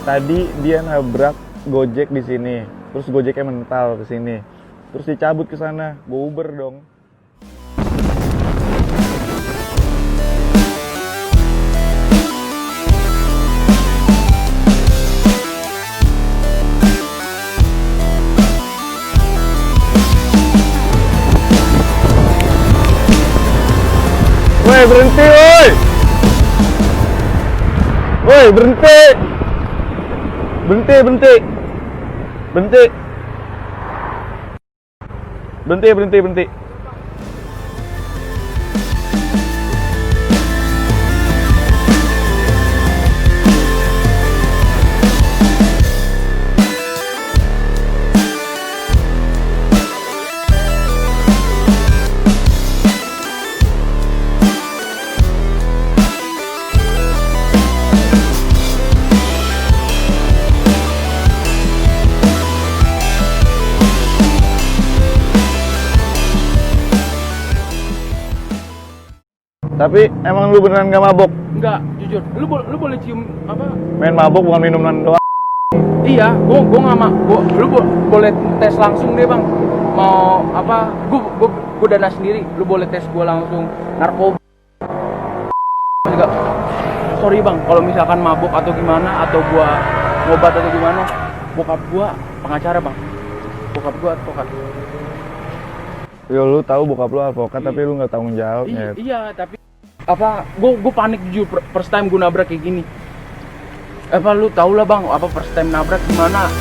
Tadi dia nabrak Gojek di sini, terus Gojeknya mental ke sini, terus dicabut ke sana, gue Uber dong. Woi berhenti, woi! Woi berhenti! Berhenti, berhenti! Berhenti! Berhenti, berhenti, berhenti! Tapi emang lu beneran gak mabok? Enggak, jujur. Lu boleh cium apa? Main mabok bukan minuman doang. Iya, gua nggak lu boleh tes langsung deh bang. Mau apa? Gua dana sendiri. Lu boleh tes gua langsung narkoba. Juga. Sorry bang, kalau misalkan mabok atau gimana atau gua ngobat atau gimana, bokap gua pengacara bang. Bokap gua advokat. Yo lu tahu bokap lu advokat tapi lu nggak tanggung jawab ya. Iya, tapi apa? Gua panik jujur first time gua nabrak kayak gini. Apa lu tau lah bang, apa first time nabrak gimana?